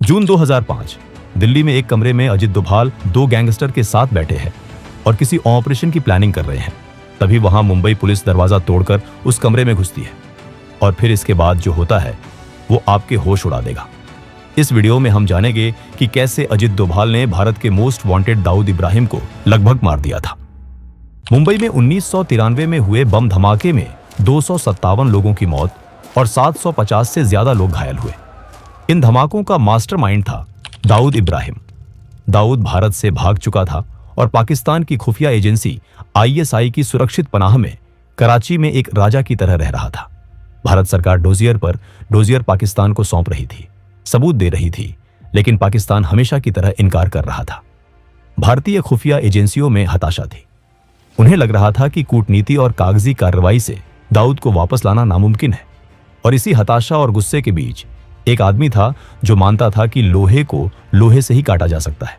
जून 2005 दिल्ली में एक कमरे में अजित डोभाल दो गैंगस्टर के साथ बैठे हैं और किसी ऑपरेशन की प्लानिंग कर रहे हैं। तभी वहां मुंबई पुलिस दरवाजा तोड़कर उस कमरे में घुसती है और फिर इसके बाद जो होता है वो आपके होश उड़ा देगा। इस वीडियो में हम जानेंगे कि कैसे अजित डोभाल ने भारत के मोस्ट वांटेड दाऊद इब्राहिम को लगभग मार दिया था। मुंबई में 1993 में हुए बम धमाके में 257 लोगों की मौत और 750 से ज्यादा लोग घायल हुए। इन धमाकों का मास्टरमाइंड था दाऊद इब्राहिम। दाऊद भारत से भाग चुका था और पाकिस्तान की खुफिया एजेंसी ISI की सुरक्षित पनाह में कराची में एक राजा की तरह रह रहा था। भारत सरकार डोजियर पाकिस्तान को सौंप रही थी, सबूत दे रही थी, लेकिन पाकिस्तान हमेशा की तरह इनकार कर रहा था। भारतीय खुफिया एजेंसियों में हताशा थी। उन्हें लग रहा था कि कूटनीति और कागजी कार्रवाई से दाऊद को वापस लाना नामुमकिन है। और इसी हताशा और गुस्से के बीच एक आदमी था जो मानता था कि लोहे को लोहे से ही काटा जा सकता है।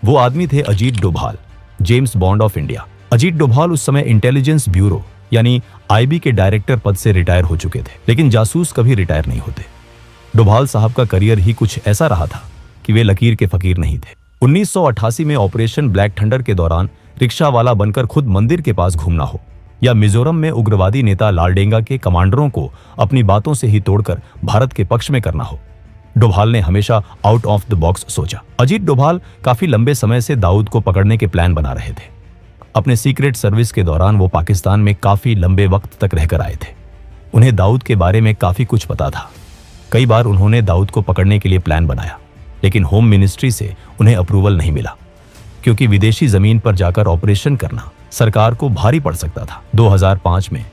वो आदमी थे Ajit Doval, James bond of India. Ajit Doval उस समय इंटेलिजेंस ब्यूरो यानी IB के डायरेक्टर पद से रिटायर हो चुके थे, लेकिन जासूस कभी रिटायर नहीं होते। डोभाल साहब का करियर ही कुछ ऐसा रहा था कि वे लकीर के फकीर नहीं थे। 1988 में ऑपरेशन ब्लैक थंडर के दौरान रिक्शा वाला बनकर खुद मंदिर के पास घूमना हो, या मिजोरम में उग्रवादी नेता लालडेंगा के कमांडरों को अपनी बातों से ही तोड़कर भारत के पक्ष में करना हो, डोभाल ने हमेशा आउट ऑफ द बॉक्स सोचा। अजीत डोभाल काफी लंबे समय से दाऊद को पकड़ने के प्लान बना रहे थे। अपने सीक्रेट सर्विस के दौरान वो पाकिस्तान में काफी लंबे वक्त तक रहकर आए थे। उन्हें दाऊद के बारे में काफी कुछ पता था। कई बार उन्होंने दाऊद को पकड़ने के लिए प्लान बनाया, लेकिन होम मिनिस्ट्री से उन्हें अप्रूवल नहीं मिला, क्योंकि विदेशी जमीन पर जाकर ऑपरेशन करना सरकार को भारी पड़ सकता था। 2005 में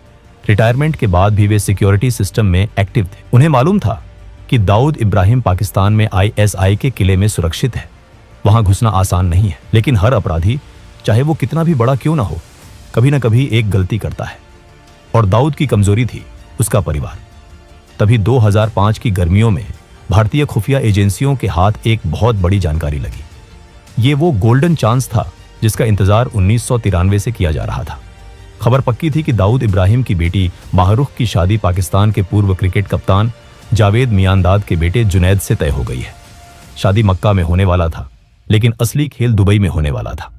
रिटायरमेंट के बाद भी वे सिक्योरिटी सिस्टम में एक्टिव थे। उन्हें मालूम था कि दाऊद इब्राहिम पाकिस्तान में ISI के किले में सुरक्षित है। वहां घुसना आसान नहीं है, लेकिन हर अपराधी, चाहे वो कितना भी बड़ा क्यों ना हो, कभी ना कभी एक गलती करता है। और दाऊद की कमजोरी थी उसका परिवार। तभी 2005 की गर्मियों में भारतीय खुफिया एजेंसियों के हाथ एक बहुत बड़ी जानकारी लगी। ये वो गोल्डन चांस था जिसका इंतजार 1993 से किया जा रहा था। खबर पक्की थी कि दाऊद इब्राहिम की बेटी माहरूख की शादी पाकिस्तान के पूर्व क्रिकेट कप्तान जावेद मियांदाद के बेटे जुनैद से तय हो गई है। शादी मक्का में होने वाला था, लेकिन असली खेल दुबई में होने वाला था।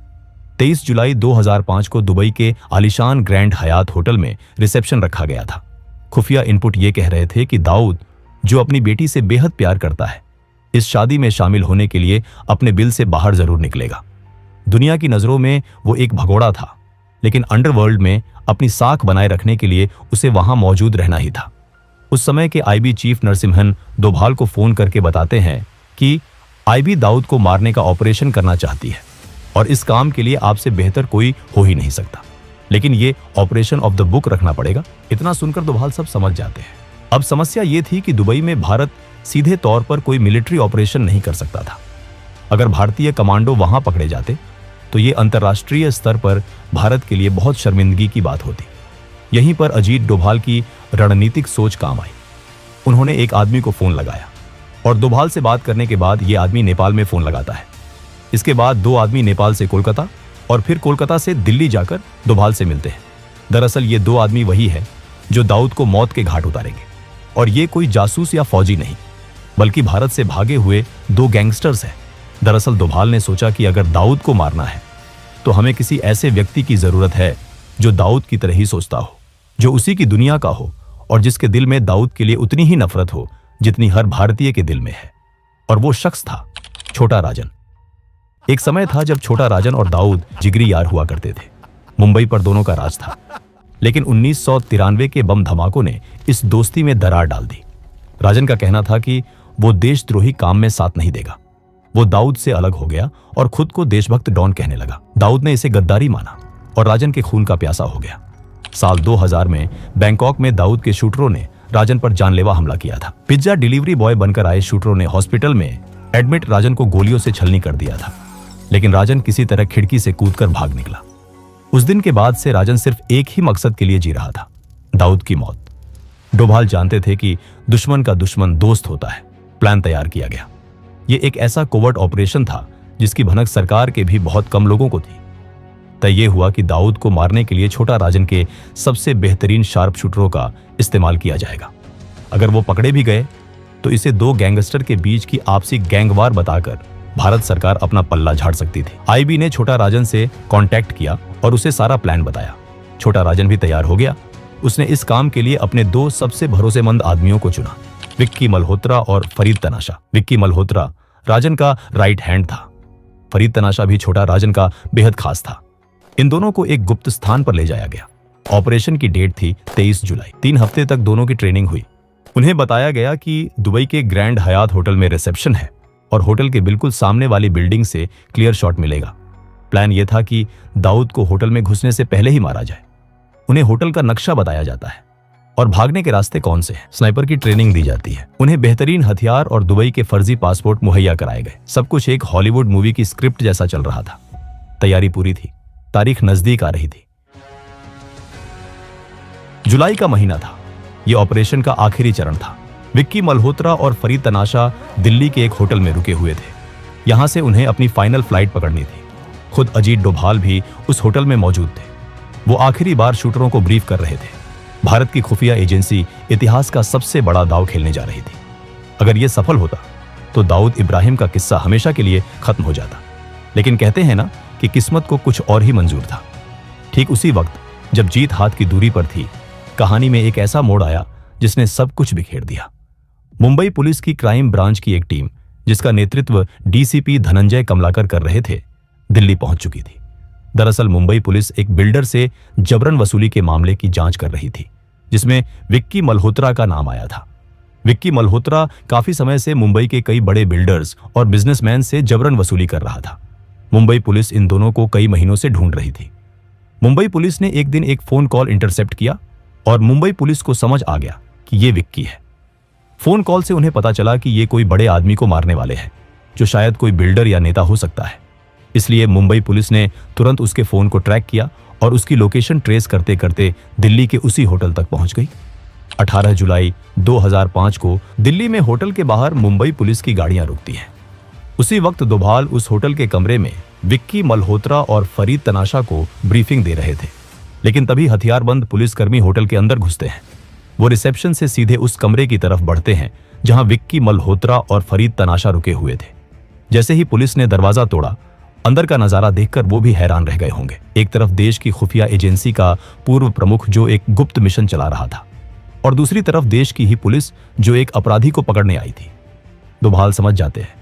23 जुलाई 2005 को दुबई के आलिशान ग्रैंड हयात होटल में रिसेप्शन रखा गया था। खुफिया इनपुट ये कह रहे थे कि दाऊद, जो अपनी बेटी से बेहद प्यार करता है, इस शादी में शामिल होने के लिए अपने बिल से बाहर जरूर निकलेगा। दुनिया की नजरों में वो एक भगोड़ा था, लेकिन अंडरवर्ल्ड में अपनी साख बनाए रखने के लिए उसे वहां मौजूद रहना ही था। उस समय के IB चीफ नरसिम्हन डोभाल को फोन करके बताते हैं कि IB दाऊद को मारने का ऑपरेशन करना चाहती है और इस काम के लिए आपसे बेहतर कोई हो ही नहीं सकता, लेकिन ये ऑपरेशन ऑफ द बुक रखना पड़ेगा। इतना सुनकर डोभाल सब समझ जाते हैं। अब समस्या ये थी कि दुबई में भारत सीधे तौर पर कोई मिलिट्री ऑपरेशन नहीं कर सकता था। अगर भारतीय कमांडो वहां पकड़े जाते तो ये अंतर्राष्ट्रीय स्तर पर भारत के लिए बहुत शर्मिंदगी की बात होती। यहीं पर अजीत डोभाल की रणनीतिक सोच काम आई। उन्होंने एक आदमी को फोन लगाया और डोभाल से बात करने के बाद ये आदमी नेपाल में फोन लगाता है। इसके बाद दो आदमी नेपाल से कोलकाता और फिर कोलकाता से दिल्ली जाकर डोभाल से मिलते हैं। दरअसल ये दो आदमी वही है जो दाऊद को मौत के घाट उतारेंगे, और ये कोई जासूस या फौजी नहीं, बल्कि भारत से भागे हुए दो गैंगस्टर्स हैं। दरअसल डोभाल ने सोचा कि अगर दाऊद को मारना है तो हमें किसी ऐसे व्यक्ति की जरूरत है जो दाऊद की तरह ही सोचता हो, जो उसी की दुनिया का हो और जिसके दिल में दाऊद के लिए उतनी ही नफरत हो जितनी हर भारतीय के दिल में है। और वो शख्स था छोटा राजन। एक समय था जब छोटा राजन और दाऊद जिगरी यार हुआ करते थे। मुंबई पर दोनों का राज था, लेकिन 1993 के बम धमाकों ने इस दोस्ती में दरार डाल दी। राजन का कहना था कि वो देशद्रोही काम में साथ नहीं देगा। वो दाऊद से अलग हो गया और खुद को देशभक्त डॉन कहने लगा। दाऊद ने इसे गद्दारी माना और राजन के खून का प्यासा हो गया। साल 2000 में बैंकॉक में दाऊद के शूटरों ने राजन पर जानलेवा हमला किया था। पिज्जा डिलीवरी बॉय बनकर आए शूटरों ने हॉस्पिटल में एडमिट राजन को गोलियों से छलनी कर दिया था, लेकिन राजन किसी तरह खिड़की से कूदकर भाग निकला। उस दिन के बाद से राजन सिर्फ एक ही मकसद के लिए जी रहा था, दाऊद की मौत। डोभाल जानते थे कि दुश्मन का दुश्मन दोस्त होता है। प्लान तैयार किया गया। ये एक ऐसा कोवर्ट ऑपरेशन था जिसकी भनक सरकार के भी बहुत कम लोगों को थी। तय ये हुआ कि दाऊद को मारने के लिए छोटा राजन के सबसे बेहतरीन शार्प शूटरों का इस्तेमाल किया जाएगा। अगर वो पकड़े भी गए तो इसे दो गैंगस्टर के बीच की आपसी गैंगवार बताकर भारत सरकार अपना पल्ला झाड़ सकती थी। आईबी ने छोटा राजन से कांटेक्ट किया और उसे सारा प्लान बताया। छोटा राजन भी तैयार हो गया। उसने इस काम के लिए अपने दो सबसे भरोसेमंद आदमियों को चुना, विक्की मल्होत्रा और फरीद तनाशा। विक्की मल्होत्रा राजन का राइट हैंड था। फरीद तनाशा भी छोटा राजन का बेहद खास था। इन दोनों को एक गुप्त स्थान पर ले जाया गया। ऑपरेशन की डेट थी 23 जुलाई। 3 हफ्ते तक दोनों की ट्रेनिंग हुई। उन्हें बताया गया कि दुबई के ग्रैंड हयात होटल में रिसेप्शन है और होटल के बिल्कुल सामने वाली बिल्डिंग से क्लियर शॉट मिलेगा। प्लान यह था कि दाऊद को होटल में घुसने से पहले ही मारा जाए। उन्हें होटल का नक्शा बताया जाता है और भागने के रास्ते कौन से हैं। स्नाइपर की ट्रेनिंग दी जाती है। उन्हें बेहतरीन हथियार और दुबई के फर्जी पासपोर्ट मुहैया कराए गए। सब कुछ एक हॉलीवुड मूवी की स्क्रिप्ट जैसा चल रहा था। तैयारी पूरी थी। तारीख नजदीक आ रही थी। जुलाई का महीना था। यह ऑपरेशन का आखिरी चरण था। विक्की मल्होत्रा और फरीद तनाशा दिल्ली के एक होटल में रुके हुए थे। यहां से उन्हें अपनी फाइनल फ्लाइट पकड़नी थी। खुद अजीत डोभाल भी उस होटल में मौजूद थे। वो आखिरी बार शूटरों को ब्रीफ कर रहे थे। भारत की खुफिया एजेंसी इतिहास का सबसे बड़ा दांव खेलने जा रही थी। अगर यह सफल होता तो दाऊद इब्राहिम का किस्सा हमेशा के लिए खत्म हो जाता। लेकिन कहते हैं ना कि किस्मत को कुछ और ही मंजूर था। ठीक उसी वक्त जब जीत हाथ की दूरी पर थी, कहानी में एक ऐसा मोड़ आया जिसने सब कुछ बिखेर दिया। मुंबई पुलिस की क्राइम ब्रांच की एक टीम, जिसका नेतृत्व डीसीपी धनंजय कमलाकर कर रहे थे, दिल्ली पहुंच चुकी थी। दरअसल मुंबई पुलिस एक बिल्डर से जबरन वसूली के मामले की जांच कर रही थी, जिसमें विक्की मल्होत्रा का नाम आया था। विक्की मल्होत्रा काफी समय से मुंबई के कई बड़े बिल्डर्स और बिजनेसमैन से जबरन वसूली कर रहा था। मुंबई पुलिस इन दोनों को कई महीनों से ढूंढ रही थी। मुंबई पुलिस ने एक दिन एक फोन कॉल इंटरसेप्ट किया और मुंबई पुलिस को समझ आ गया कि ये विक्की है। फोन कॉल से उन्हें पता चला कि ये कोई बड़े आदमी को मारने वाले हैं, जो शायद कोई बिल्डर या नेता हो सकता है। इसलिए मुंबई पुलिस ने तुरंत उसके फोन को ट्रैक किया और उसकी लोकेशन ट्रेस करते करते दिल्ली के उसी होटल तक पहुंच गई। 18 जुलाई 2005 को दिल्ली में होटल के बाहर मुंबई पुलिस की गाड़ियां रुकती हैं। उसी वक्त डोभाल उस होटल के कमरे में विक्की मल्होत्रा और फरीद तनाशा को ब्रीफिंग दे रहे थे। लेकिन तभी हथियारबंद पुलिसकर्मी होटल के अंदर घुसते हैं। वो रिसेप्शन से सीधे उस कमरे की तरफ बढ़ते हैं जहां विक्की मल्होत्रा और फरीद तनाशा रुके हुए थे। जैसे ही पुलिस ने दरवाजा तोड़ा, अंदर का नजारा देखकर वो भी हैरान रह गए होंगे। एक तरफ देश की खुफिया एजेंसी का पूर्व प्रमुख जो एक गुप्त मिशन चला रहा था, और दूसरी तरफ देश की ही पुलिस जो एक अपराधी को पकड़ने आई थी। डोभाल समझ जाते हैं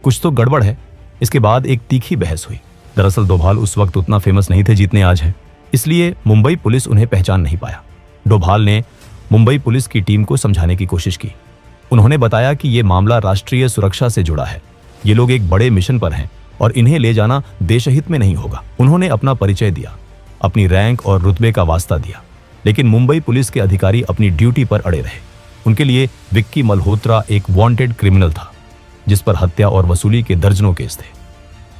कुछ तो गड़बड़ है। इसके बाद एक तीखी बहस हुई। दरअसल डोभाल उस वक्त उतना फेमस नहीं थे जितने आज हैं, इसलिए मुंबई पुलिस उन्हें पहचान नहीं पाया। डोभाल ने मुंबई पुलिस की टीम को समझाने की कोशिश की। उन्होंने बताया कि यह मामला राष्ट्रीय सुरक्षा से जुड़ा है। ये लोग एक बड़े मिशन पर हैं और इन्हें ले जाना देशहित में नहीं होगा। उन्होंने अपना परिचय दिया, अपनी रैंक और रुतबे का वास्ता दिया। लेकिन मुंबई पुलिस के अधिकारी अपनी ड्यूटी पर अड़े रहे। उनके लिए विक्की मल्होत्रा एक वांटेड क्रिमिनल था, जिस पर हत्या और वसूली के दर्जनों केस थे।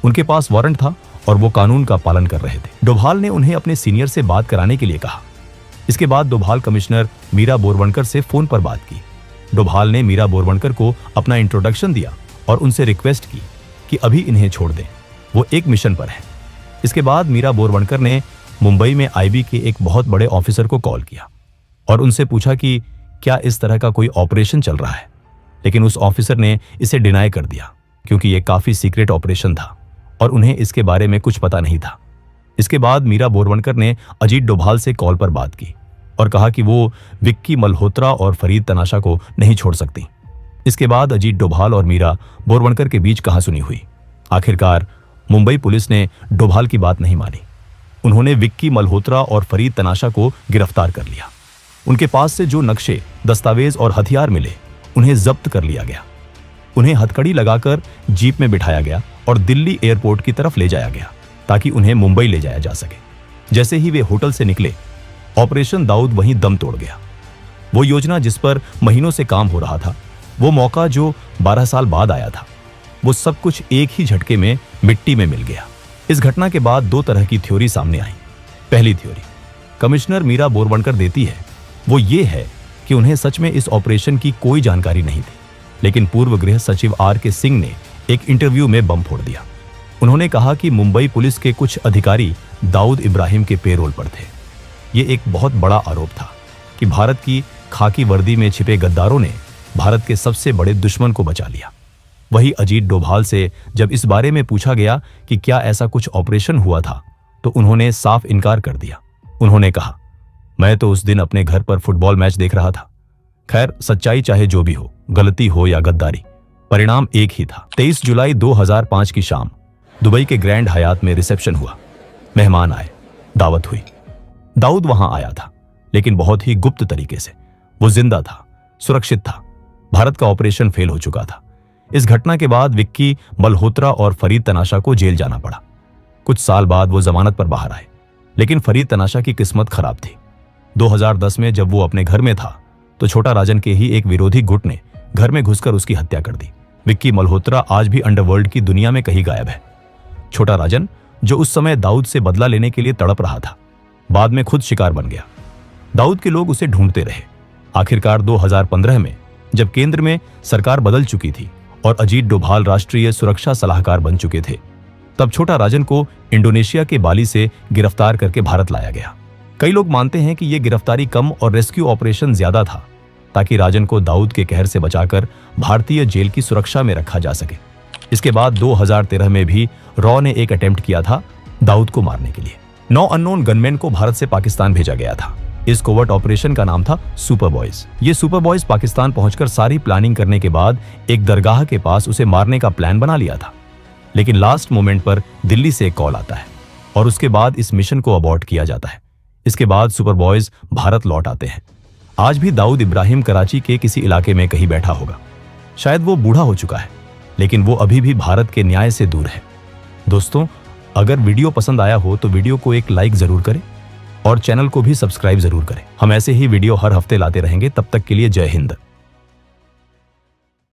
उनके पास वारंट था और वो कानून का पालन कर रहे थे। डोभाल ने उन्हें अपने सीनियर से बात कराने के लिए कहा। इसके बाद डोभाल कमिश्नर मीरा बोरवणकर से फोन पर बात की। डोभाल ने मीरा बोरवणकर को अपना इंट्रोडक्शन दिया और उनसे रिक्वेस्ट की कि अभी इन्हें छोड़ दें, वो एक मिशन पर है। इसके बाद मीरा बोरवणकर ने मुंबई में आईबी के एक बहुत बड़े ऑफिसर को कॉल किया और उनसे पूछा कि क्या इस तरह का कोई ऑपरेशन चल रहा है। लेकिन उस ऑफिसर ने इसे डिनाई कर दिया, क्योंकि यह काफी सीक्रेट ऑपरेशन था और उन्हें इसके बारे में कुछ पता नहीं था। इसके बाद मीरा बोरवणकर ने अजीत डोभाल से कॉल पर बात की और कहा कि वो विक्की मल्होत्रा और फरीद तनाशा को नहीं छोड़ सकती। इसके बाद अजीत डोभाल और मीरा बोरवणकर के बीच कहासुनी हुई। आखिरकार मुंबई पुलिस ने डोभाल की बात नहीं मानी। उन्होंने विक्की मल्होत्रा और फरीद तनाशा को गिरफ्तार कर लिया। उनके पास से जो नक्शे, दस्तावेज और हथियार मिले, उन्हें जब्त कर लिया गया। उन्हें हथकड़ी लगाकर जीप में बिठाया गया और दिल्ली एयरपोर्ट की तरफ ले जाया गया ताकि उन्हें मुंबई ले जाया जा सके। जैसे ही वे होटल से निकले, ऑपरेशन दाऊद वहीं दम तोड़ गया। वो योजना जिस पर महीनों से काम हो रहा था, वो मौका जो 12 साल बाद आया था, वो सब कुछ एक ही झटके में मिट्टी में मिल गया। इस घटना के बाद 2 तरह की थ्योरी सामने आई। पहली थ्योरी कमिश्नर मीरा बोरवणकर देती है, वो ये है कि उन्हें सच में इस ऑपरेशन की कोई जानकारी नहीं थी, लेकिन पूर्व गृह सचिव आर.के. सिंह ने एक इंटरव्यू में बम फोड़ दिया। उन्होंने कहा कि मुंबई पुलिस के कुछ अधिकारी दाऊद इब्राहिम के पेरोल पर थे। ये एक बहुत बड़ा आरोप था कि भारत की खाकी वर्दी में छिपे गद्दारों ने भारत के सबसे बड़े दुश्मन को बचा लिया। वही अजीत डोभाल से जब इस बारे में पूछा गया कि क्या ऐसा कुछ ऑपरेशन हुआ था, तो उन्होंने साफ इनकार कर दिया। उन्होंने कहा, मैं तो उस दिन अपने घर पर फुटबॉल मैच देख रहा था। खैर, सच्चाई चाहे जो भी हो, गलती हो या गद्दारी, परिणाम एक ही था। 23 जुलाई 2005 की शाम दुबई के ग्रैंड हयात में रिसेप्शन हुआ। मेहमान आए, दावत हुई। दाऊद वहां आया था, लेकिन बहुत ही गुप्त तरीके से। वो जिंदा था, सुरक्षित था। भारत का ऑपरेशन फेल हो चुका था। इस घटना के बाद विक्की मल्होत्रा और फरीद तनाशा को जेल जाना पड़ा। कुछ साल बाद वो जमानत पर बाहर आए, लेकिन फरीद तनाशा की किस्मत खराब थी। 2010 में जब वो अपने घर में था, तो छोटा राजन के ही एक विरोधी गुट ने घर में घुसकर उसकी हत्या कर दी। विक्की मल्होत्रा आज भी अंडरवर्ल्ड की दुनिया में कहीं गायब है। छोटा राजन, जो उस समय दाऊद से बदला लेने के लिए तड़प रहा था, बाद में खुद शिकार बन गया। दाऊद के लोग उसे ढूंढते रहे। आखिरकार 2015 में जब केंद्र में सरकार बदल चुकी थी और अजीत डोभाल राष्ट्रीय सुरक्षा सलाहकार बन चुके थे, तब छोटा राजन को इंडोनेशिया के बाली से गिरफ्तार करके भारत लाया गया। कई लोग मानते हैं कि यह गिरफ्तारी कम और रेस्क्यू ऑपरेशन ज्यादा था, ताकि राजन को दाऊद के कहर से बचाकर भारतीय जेल की सुरक्षा में रखा जा सके। इसके बाद 2013 में भी रॉ ने एक अटेम्प्ट किया था दाऊद को मारने के लिए। 9 अननोन गनमैन को भारत से पाकिस्तान भेजा गया था। इस कोवर्ट ऑपरेशन का नाम था सुपर बॉयज। ये सुपर बॉयज पाकिस्तान पहुंचकर सारी प्लानिंग करने के बाद एक दरगाह के पास उसे मारने का प्लान बना लिया था। लेकिन लास्ट मोमेंट पर दिल्ली से एक कॉल आता है और उसके बाद इस मिशन को अबॉर्ट किया जाता है। इसके बाद सुपर बॉयज भारत लौट आते हैं। आज भी दाऊद इब्राहिम कराची के किसी इलाके में कहीं बैठा होगा। शायद वो बूढ़ा हो चुका है, लेकिन वो अभी भी भारत के न्याय से दूर है। दोस्तों, अगर वीडियो पसंद आया हो तो वीडियो को एक लाइक जरूर करें और चैनल को भी सब्सक्राइब जरूर करें। हम ऐसे ही वीडियो हर हफ्ते लाते रहेंगे। तब तक के लिए जय हिंद।